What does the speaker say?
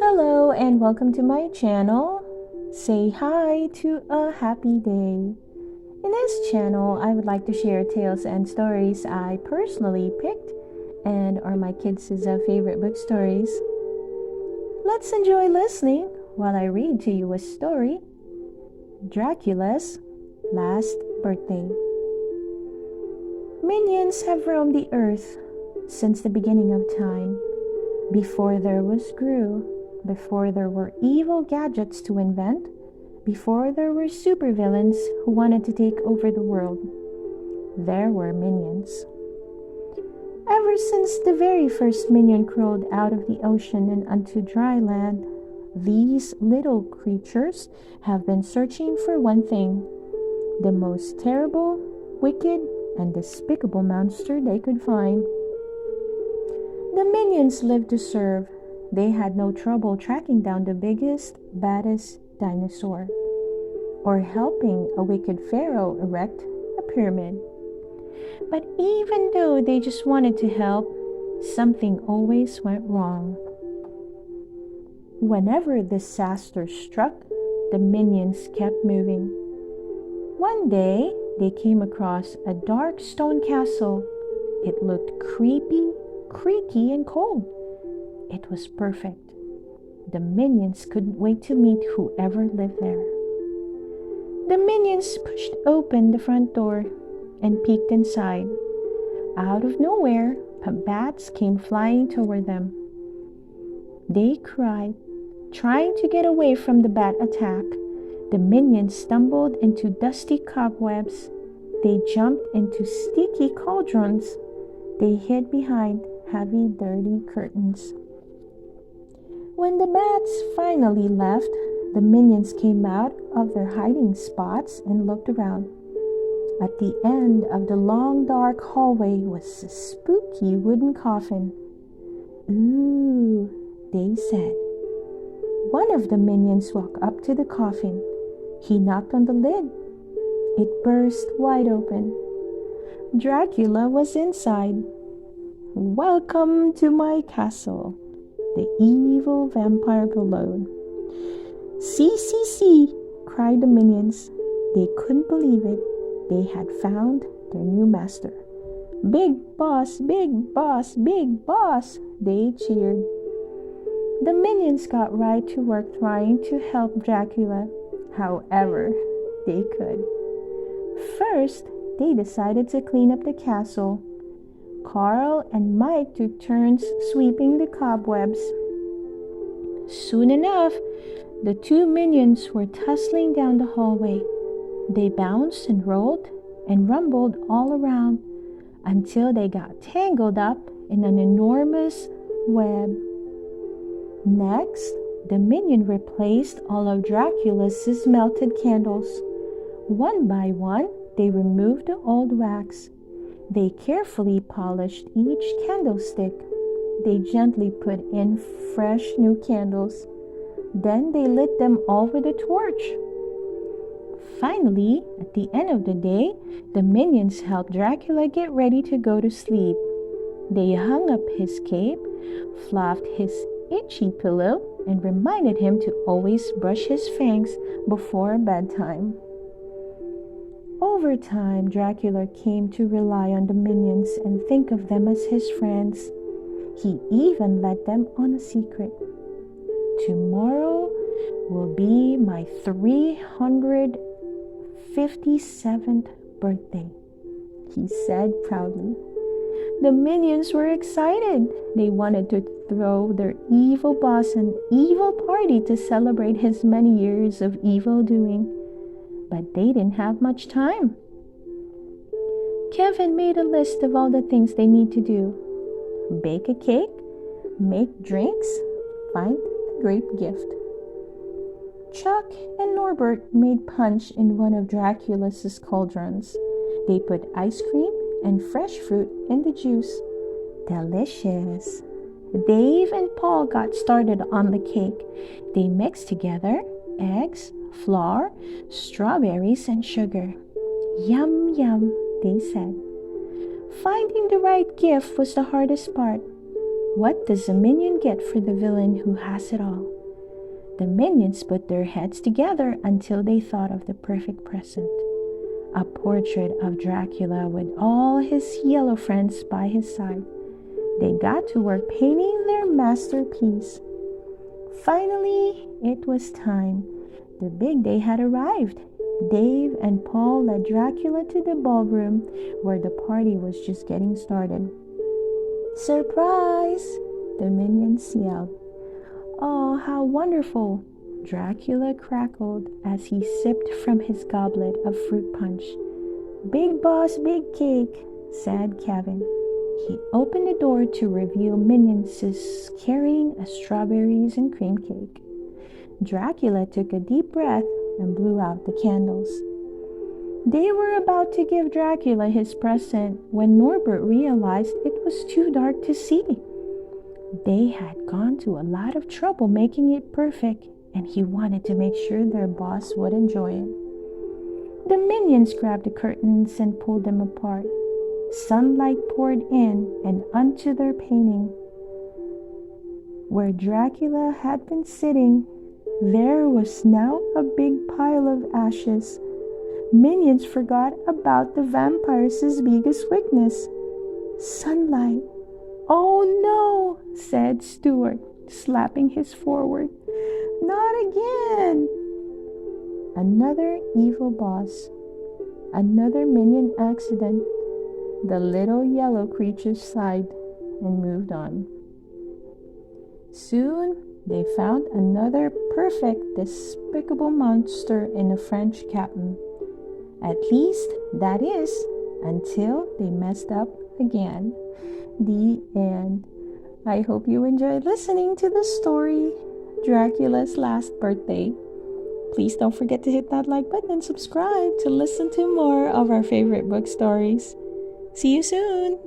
Hello and welcome to my channel. Say hi to a happy day. In this channel, I would like to share tales and stories I personally picked and are my kids' favorite book stories. Let's enjoy listening while I read to you a story, Dracula's Last Birthday. Minions have roamed the earth since the beginning of time, before there was Gru. Before there were evil gadgets to invent, before there were supervillains who wanted to take over the world, there were minions. Ever since the very first minion crawled out of the ocean and onto dry land, these little creatures have been searching for one thing: the most terrible, wicked, and despicable monster they could find. The minions lived to serve. They had no trouble tracking down the biggest, baddest dinosaur, or helping a wicked pharaoh erect a pyramid. But even though they just wanted to help, something always went wrong. Whenever disaster struck, the minions kept moving. One day, they came across a dark stone castle. It looked creepy, creaky, and cold. It was perfect. The minions couldn't wait to meet whoever lived there. The minions pushed open the front door and peeked inside. Out of nowhere, bats came flying toward them. They cried, trying to get away from the bat attack. The minions stumbled into dusty cobwebs. They jumped into sticky cauldrons. They hid behind heavy, dirty curtains. When the bats finally left, the minions came out of their hiding spots and looked around. At the end of the long, dark hallway was a spooky wooden coffin. "Ooh," they said. One of the minions walked up to the coffin. He knocked on the lid. It burst wide open. Dracula was inside. "Welcome to my castle," the evil vampire bellowed. "See, see, see," cried the minions. They couldn't believe it. They had found their new master. "Big boss, big boss, big boss," they cheered. The minions got right to work trying to help Dracula however they could. First, they decided to clean up the castle. Carl and Mike took turns sweeping the cobwebs. Soon enough, the two minions were tussling down the hallway. They bounced and rolled and rumbled all around until they got tangled up in an enormous web. Next, the minion replaced all of Dracula's melted candles. One by one, they removed the old wax. They carefully polished each candlestick. They gently put in fresh new candles. Then they lit them all with a torch. Finally, at the end of the day, the minions helped Dracula get ready to go to sleep. They hung up his cape, fluffed his itchy pillow, and reminded him to always brush his fangs before bedtime. Over time, Dracula came to rely on the minions and think of them as his friends. He even let them on a secret. "Tomorrow will be my 357th birthday," he said proudly. The minions were excited. They wanted to throw their evil boss an evil party to celebrate his many years of evil doing. But they didn't have much time. Kevin made a list of all the things they need to do: bake a cake, make drinks, find a great gift. Chuck and Norbert made punch in one of Dracula's cauldrons. They put ice cream and fresh fruit in the juice. Delicious. Dave and Paul got started on the cake. They mixed together eggs, flour, strawberries, and sugar. "Yum, yum," they said. Finding the right gift was the hardest part. What does a minion get for the villain who has it all? The minions put their heads together until they thought of the perfect present. A portrait of Dracula with all his yellow friends by his side. They got to work painting their masterpiece. Finally, it was time. The big day had arrived. Dave and Paul led Dracula to the ballroom where the party was just getting started. "Surprise!" the minions yelled. "Oh, how wonderful!" Dracula crackled as he sipped from his goblet of fruit punch. "Big boss, big cake," said Kevin. He opened the door to reveal minions carrying a strawberries and cream cake. Dracula took a deep breath and blew out the candles. They were about to give Dracula his present when Norbert realized it was too dark to see. They had gone to a lot of trouble making it perfect, and he wanted to make sure their boss would enjoy it. The minions grabbed the curtains and pulled them apart. Sunlight poured in and onto their painting. Where Dracula had been sitting, there was now a big pile of ashes. Minions forgot about the vampire's biggest weakness, sunlight. "Oh no," said Stuart, slapping his forehead. "Not again." Another evil boss. Another minion accident. The little yellow creature sighed and moved on. Soon they found another perfect, despicable monster in a French captain. At least, that is, until they messed up again. The end. I hope you enjoyed listening to the story, Dracula's Last Birthday. Please don't forget to hit that like button and subscribe to listen to more of our favorite book stories. See you soon!